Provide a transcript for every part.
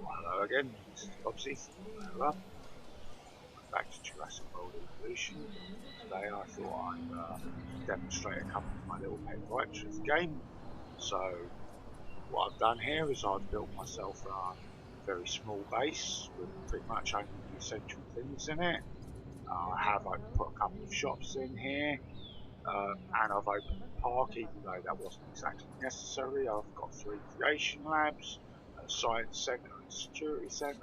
Hello again, this is Bobsy. Hello. Back to Jurassic World Evolution. Today I thought I'd demonstrate a couple of my little pet gripes with the game. So what I've done here is I've built myself a very small base with pretty much only the essential things in it. I have put a couple of shops in here, and I've opened the park even though that wasn't exactly necessary. I've got 3 creation labs, a science centre and security centre,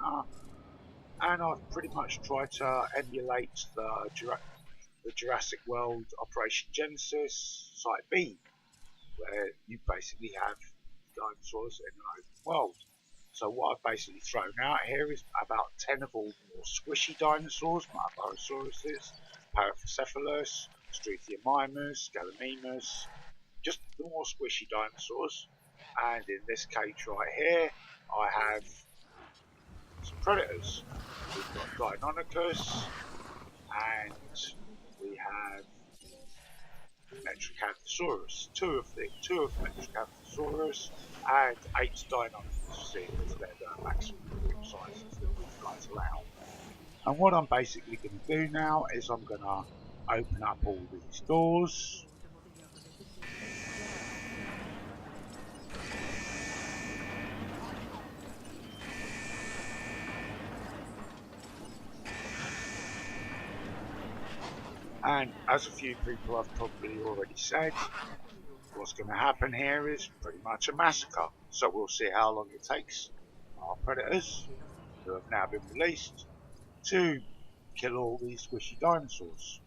and I've pretty much tried to emulate the Jurassic World Operation Genesis Site B, where you basically have dinosaurs in an open world. So what I've basically thrown out here is about 10 of all the more squishy dinosaurs, Metabosaurus, Paracephalus, Struthiomimus, Gallimimus, just the more squishy dinosaurs. And in this cage right here, I have some predators. We've got Deinonychus, and we have Metricanthosaurus, two of Metricanthosaurus, and 8 Deinonychus, seeing as they're the maximum group sizes that these guys allow. And what I'm basically going to do now is I'm going to open up all these doors. And as a few people have probably already said, what's going to happen here is pretty much a massacre. So we'll see how long it takes our predators, who have now been released, to kill all these squishy dinosaurs.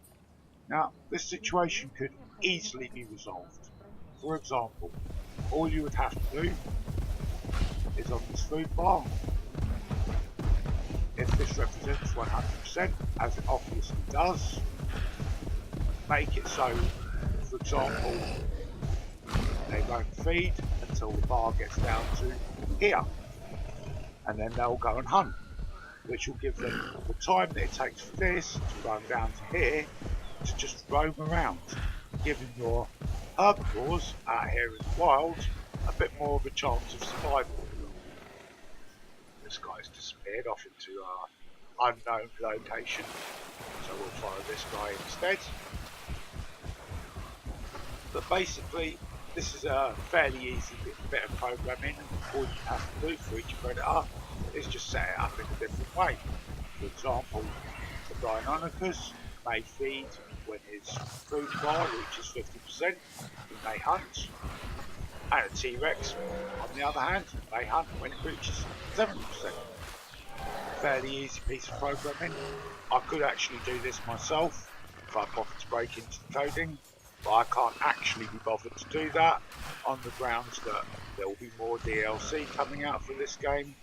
Now, this situation could easily be resolved. For example, all you would have to do is on this food bar, if this represents 100%, as it obviously does, make it so, for example, they won't feed until the bar gets down to here, and then they'll go and hunt, which will give them the time that it takes for this to run down to here to just roam around, giving your herbivores out here in the wild a bit more of a chance of survival. This guy's disappeared off into an unknown location, so we'll follow this guy instead. But basically, this is a fairly easy bit of programming. All you have to do for each predator is just set it up in a different way. For example, the Deinonychus may feed when his food bar reaches 50%, he may hunt, and a T-Rex, on the other hand, may hunt when it reaches 70%. Fairly easy piece of programming. I could actually do this myself if I bothered to break into the coding, but I can't actually be bothered to do that on the grounds that there will be more DLC coming out for this game,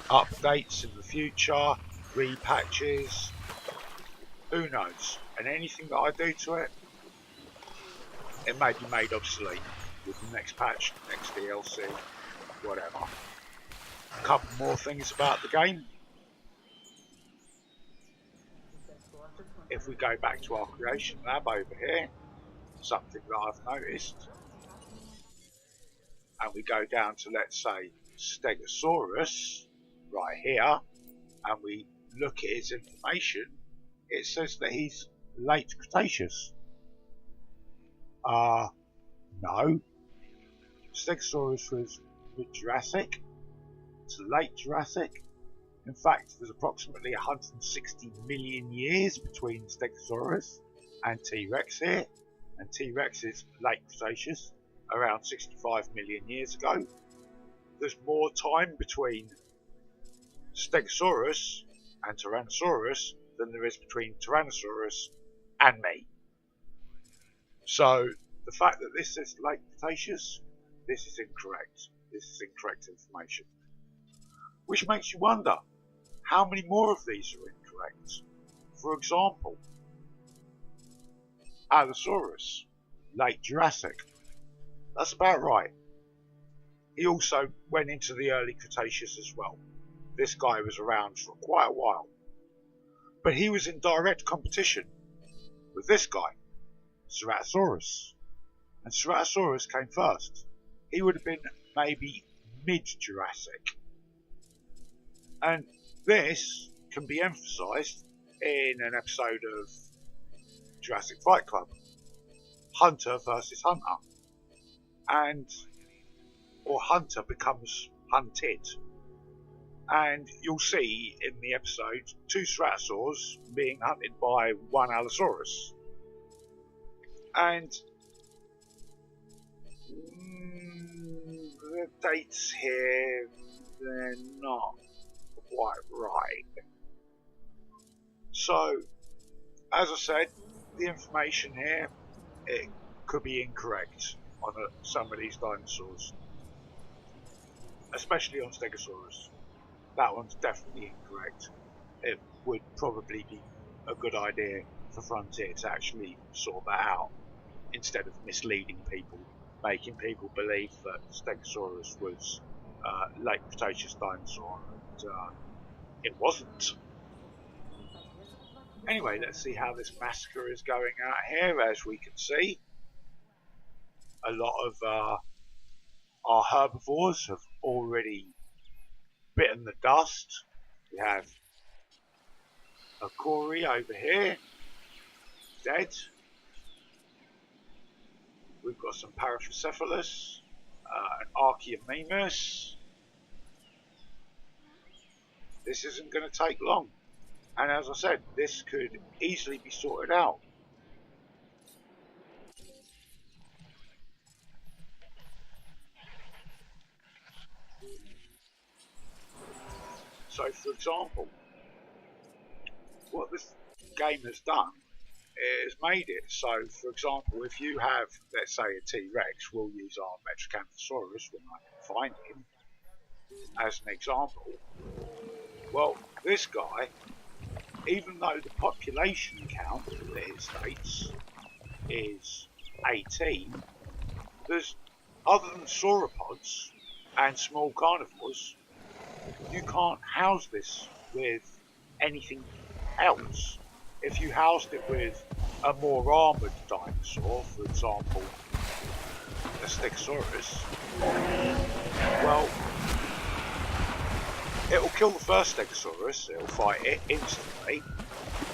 updates in the future, repatches, who knows, and anything that I do to it, it may be made obsolete with the next patch, next DLC, whatever. A couple more things about the game. If we go back to our creation lab over here, something that I've noticed, and we go down to, let's say, Stegosaurus right here, and we look at his information, it says that he's late Cretaceous. No. Stegosaurus was Jurassic. It's late Jurassic. In fact, there's approximately 160 million years between Stegosaurus and T-Rex here, and T-Rex is late Cretaceous, around 65 million years ago. There's more time between Stegosaurus and Tyrannosaurus than there is between Tyrannosaurus and me. So the fact that this is late Cretaceous, this is incorrect. This is incorrect information. Which makes you wonder, how many more of these are incorrect? For example, Allosaurus, late Jurassic. That's about right. He also went into the early Cretaceous as well. This guy was around for quite a while. But he was in direct competition with this guy, Ceratosaurus. And Ceratosaurus came first. He would have been maybe mid-Jurassic. And this can be emphasised in an episode of Jurassic Fight Club, Hunter versus Hunter, or Hunter becomes hunted. And you'll see in the episode 2 Ceratosaurs being hunted by 1 Allosaurus. And the dates here, they're not quite right. So, as I said, the information here, it could be incorrect on some of these dinosaurs, especially on Stegosaurus. That one's definitely incorrect. It would probably be a good idea for Frontier to actually sort that out instead of misleading people, making people believe that Stegosaurus was late Cretaceous dinosaur, and it wasn't. Anyway, let's see how this massacre is going out here. As we can see, a lot of our herbivores have already bitten the dust. We have a Cory over here, dead. We've got some Paraphycephalus, an Archaeomimus. This isn't going to take long. And as I said, this could easily be sorted out. So, for example, what this game has done is made it so, for example, if you have, let's say, a T-Rex, we'll use our Metrocanthosaurus when I can find him as an example. Well, this guy, even though the population count that it states is 18, there's, other than sauropods and small carnivores, you can't house this with anything else. If you housed it with a more armoured dinosaur, for example, a Stegosaurus, well, it'll kill the first Stegosaurus, it'll fight it instantly,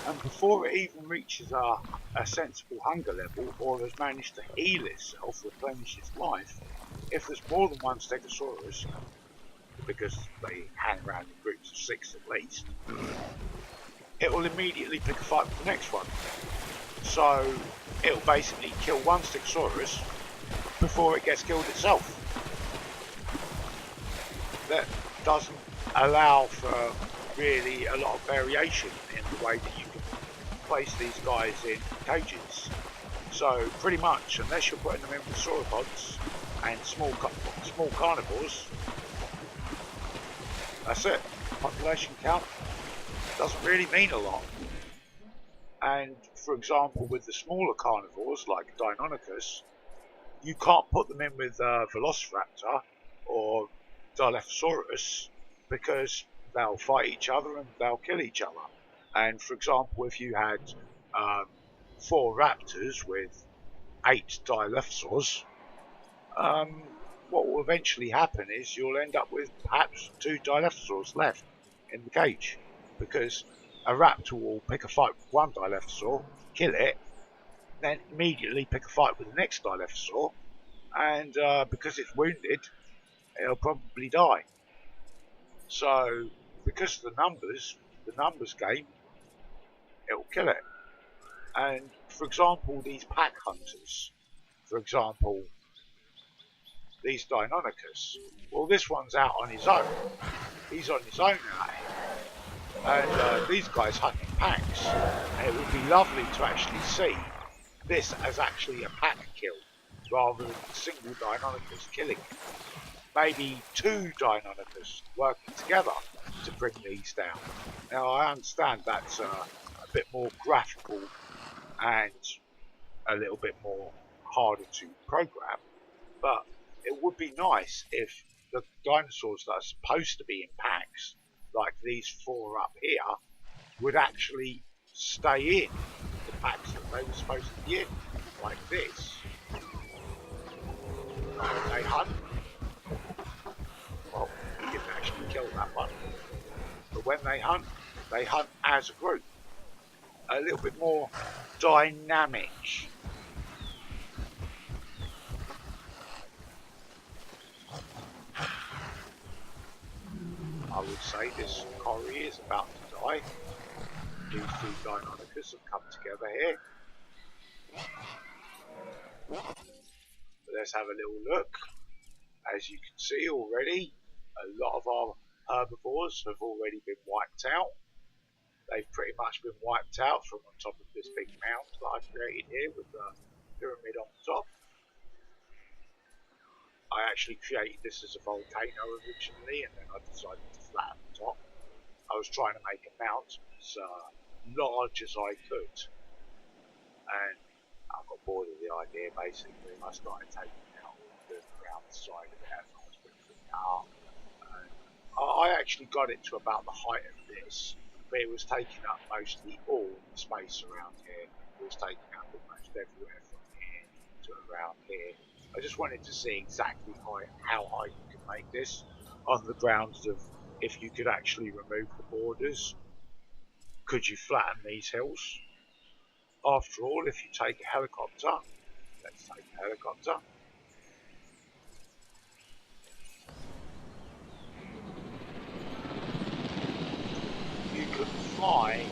and before it even reaches a sensible hunger level or has managed to heal itself, replenish its life, if there's more than 1 Stegosaurus, because they hang around in groups of 6 at least, it will immediately pick a fight with the next one. So it'll basically kill 1 Stegosaurus before it gets killed itself. That doesn't allow for really a lot of variation in the way that you can place these guys in cages. So pretty much, unless you're putting them in with sauropods and small carnivores, that's it. Population count doesn't really mean a lot. And for example, with the smaller carnivores like Deinonychus, you can't put them in with Velociraptor or Dilophosaurus because they'll fight each other and they'll kill each other. And for example, if you had 4 raptors with 8 Dilophosaurs, what will eventually happen is you'll end up with perhaps 2 Dilophosaurs left in the cage, because a raptor will pick a fight with 1 Dilophosaur, kill it, then immediately pick a fight with the next Dilophosaur, and because it's wounded, it'll probably die. So because of the numbers game, it'll kill it. And for example, these pack hunters, for example, these Deinonychus, well, this one's out on his own. He's on his own out here. And these guys hunt in packs. And it would be lovely to actually see this as actually a pack kill, rather than a single Deinonychus killing it. Maybe 2 Deinonychus working together to bring these down. Now, I understand that's a bit more graphical and a little bit more harder to program, but it would be nice if the dinosaurs that are supposed to be in packs, like these 4 up here, would actually stay in the packs that they were supposed to be in, like this. When they hunt, well, he didn't actually kill that one. when they hunt as a group. A little bit more dynamic. I would say this quarry is about to die. These two Deinonychus have come together here. Let's have a little look. As you can see already, a lot of our herbivores have already been wiped out. They've pretty much been wiped out from on top of this big mound that I created here with the pyramid on the top. I actually created this as a volcano originally, and then I decided to flatten the top. I was trying to make a mountain as large as I could, and I got bored of the idea basically, and I started taking out around the side of it as I was putting it up. And I actually got it to about the height of this, but it was taking up mostly all the space around here. It was taking up almost everywhere from here to around here. I just wanted to see exactly how high you could make this, on the grounds of if you could actually remove the borders, could you flatten these hills? After all, if you take a helicopter, let's take a helicopter. You can fly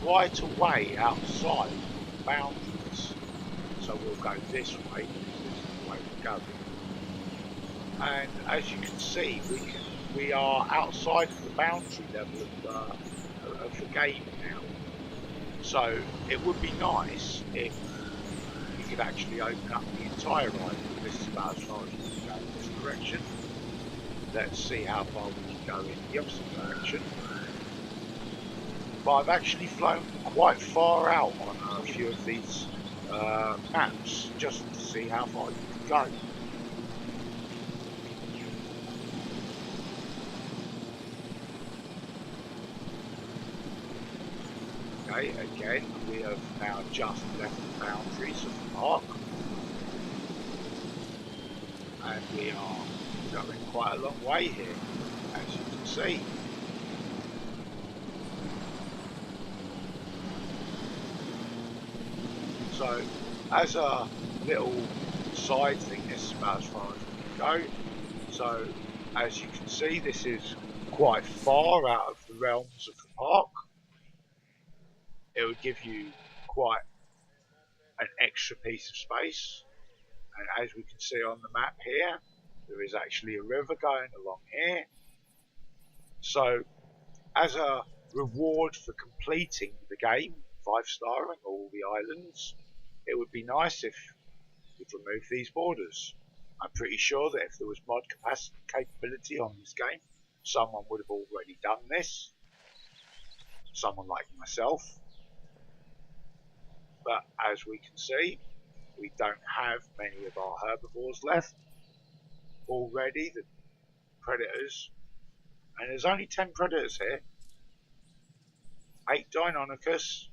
right away outside the boundaries. So we'll go this way, because this is the way we're going. And as you can see, we are outside of the boundary level of the game now. So it would be nice if you could actually open up the entire island. This is about as far as we can go in this direction. Let's see how far we can go in the opposite direction. But I've actually flown quite far out on a few of these maps just to see how far you can go. Okay, again, we have now just left the boundaries of the park, and we are going quite a long way here, as you can see. So, as a little side thing, this is about as far as we can go. So, as you can see, this is quite far out of the realms of the park. It would give you quite an extra piece of space, and as we can see on the map here, there is actually a river going along here. So as a reward for completing the game, 5-starring all the islands, it would be nice if you'd remove these borders. I'm pretty sure that if there was mod capability on this game, someone would have already done this, someone like myself. But as we can see, we don't have many of our herbivores left already, the predators, and there's only 10 predators here, 8 Deinonychus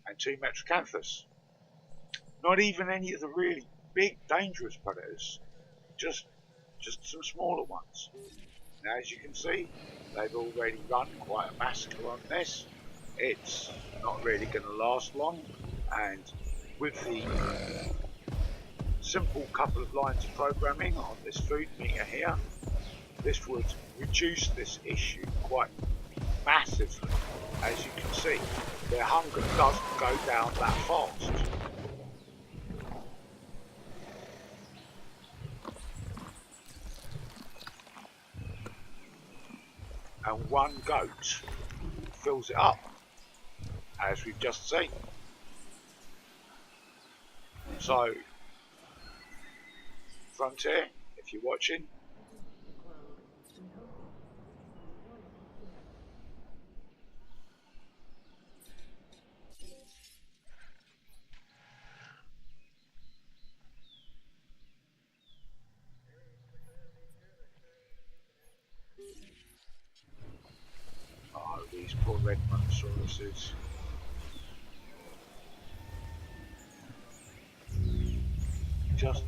and 2 Metricanthus. Not even any of the really big dangerous predators, just some smaller ones. Now as you can see, they've already run quite a massacre on this. It's not really going to last long, and with the simple couple of lines of programming on this food meter here, this would reduce this issue quite massively. As you can see, their hunger doesn't go down that fast. And one goat fills it up, as we've just seen. So, Frontier, if you're watching, oh, these poor red monosauruses. Just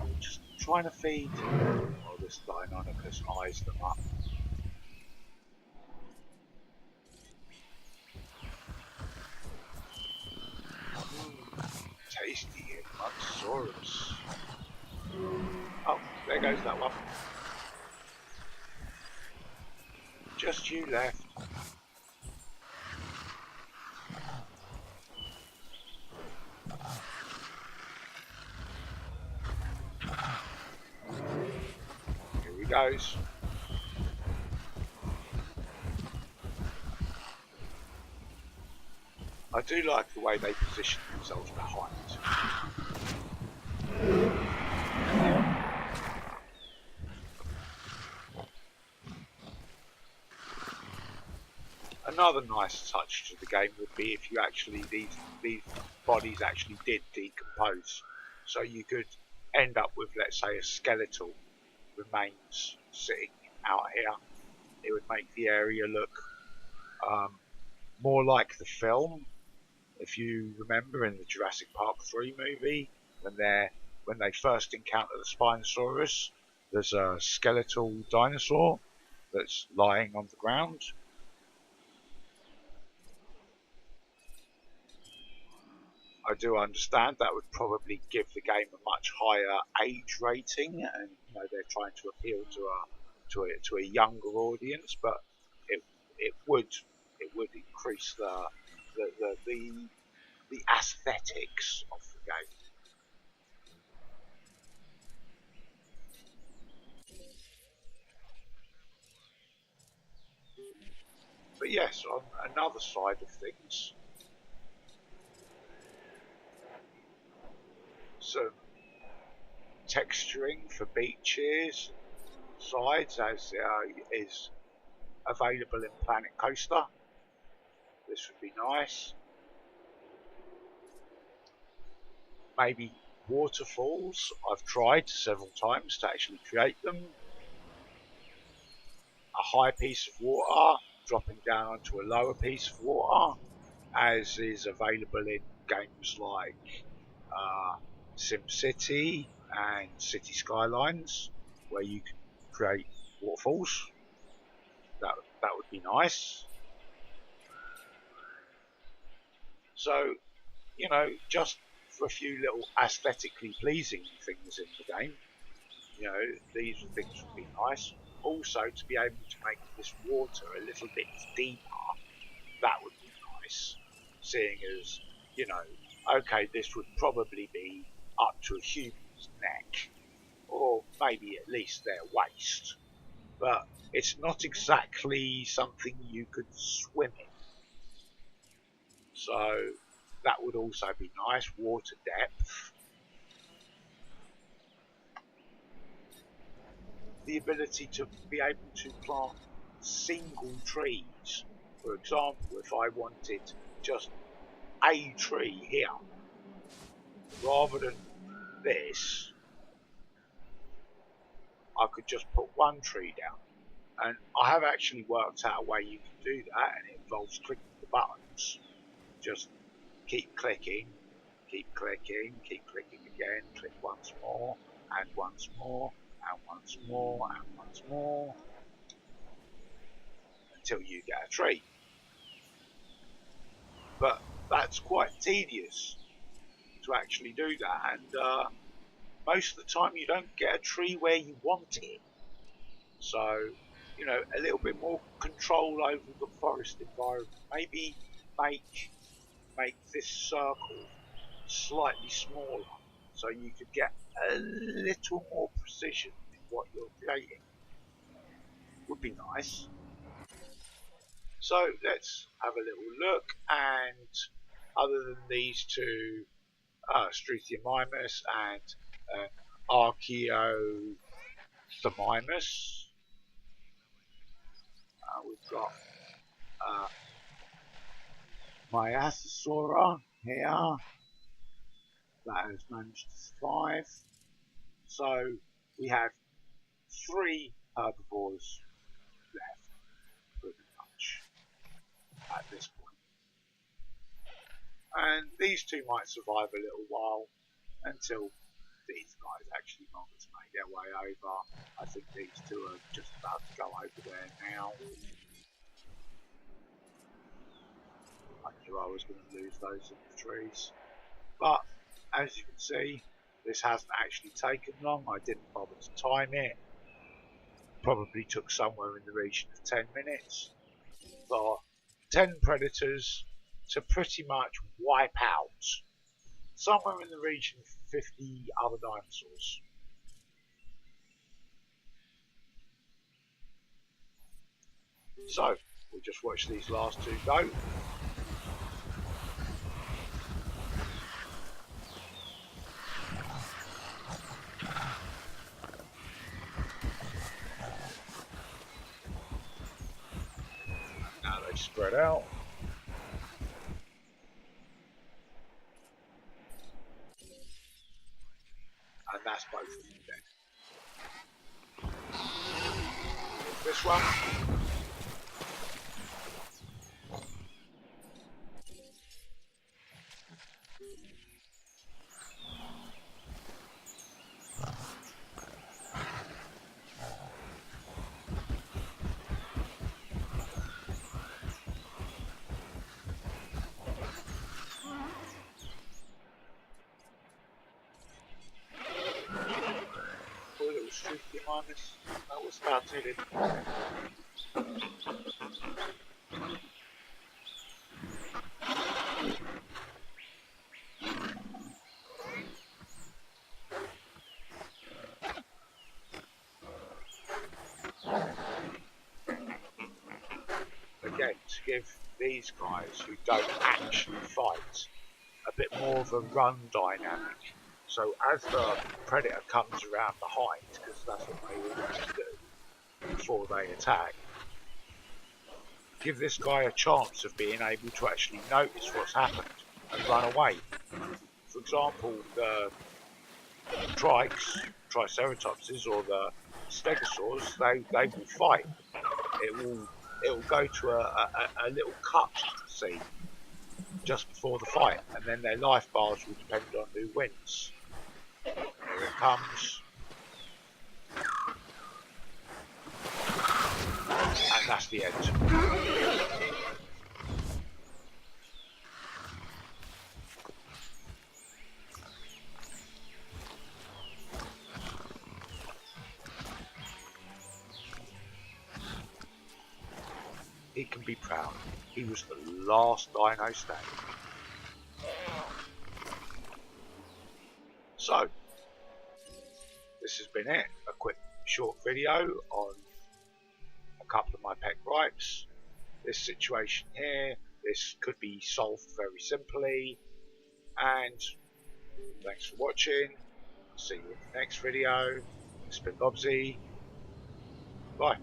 trying to feed. Oh, this Deinonychus eyes them up. goes that one. Just you left. Here he goes. I do like the way they position themselves behind. Another nice touch to the game would be if you actually these bodies actually did decompose, so you could end up with, let's say, a skeletal remains sitting out here. It would make the area look more like the film. If you remember in the Jurassic Park 3 movie, when they first encounter the Spinosaurus, there's a skeletal dinosaur that's lying on the ground. I do understand that would probably give the game a much higher age rating, and they're trying to appeal to a younger audience, but it it would increase the aesthetics of the game. But yes, on another side of things, some texturing for beaches, sides, as is available in Planet Coaster. This would be nice. Maybe waterfalls. I've tried several times to actually create them. A high piece of water dropping down onto a lower piece of water, as is available in games like SimCity and City Skylines, where you can create waterfalls. That would be nice. So, just for a few little aesthetically pleasing things in the game, these things would be nice. Also, to be able to make this water a little bit deeper, that would be nice. Seeing as, okay, this would probably be up to a human's neck, or maybe at least their waist. But it's not exactly something you could swim in. So that would also be nice. Water depth. The ability to be able to plant single trees. For example, if I wanted just a tree here, rather than this, I could just put one tree down. And I have actually worked out a way you can do that, and it involves clicking the buttons. Just keep clicking, keep clicking, keep clicking again, click once more, and once more, and once more, and once more, until you get a tree. But that's quite tedious to actually do that, and most of the time you don't get a tree where you want it. So, a little bit more control over the forest environment. Maybe make this circle slightly smaller, so you could get a little more precision in what you're creating. Would be nice. So let's have a little look, and other than these two, Struthiomimus and Archaeothymimus, we've got Myasosaura here that has managed to survive. So we have 3 herbivores left, pretty much, at this point. And these two might survive a little while until these guys actually manage to make their way over. I think these two are just about to go over there now. I knew I was going to lose those in the trees. But, as you can see, This hasn't actually taken long. I didn't bother to time it. Probably took somewhere in the region of 10 minutes for 10 predators to pretty much wipe out somewhere in the region of 50 other dinosaurs. So, we'll just watch these last two go. Now they've spread out. And that's both of them dead. This one. Poor little streaky minus. That was about to hit him. Again, to give these guys who don't actually fight a bit more of a run dynamic. So as the predator comes around behind, because that's what they always do before they attack, give this guy a chance of being able to actually notice what's happened and run away. For example, the triceratopses or the stegosaurs, they will fight. It will go to a little cut scene just before the fight, and then their life bars will depend on who wins. Here it comes. And that's the end. He can be proud. He was the last dino standing. So, this has been it. A quick short video on a couple of my pet gripes. This situation here, this could be solved very simply. And thanks for watching. See you in the next video. It's been Bobsy. Bye.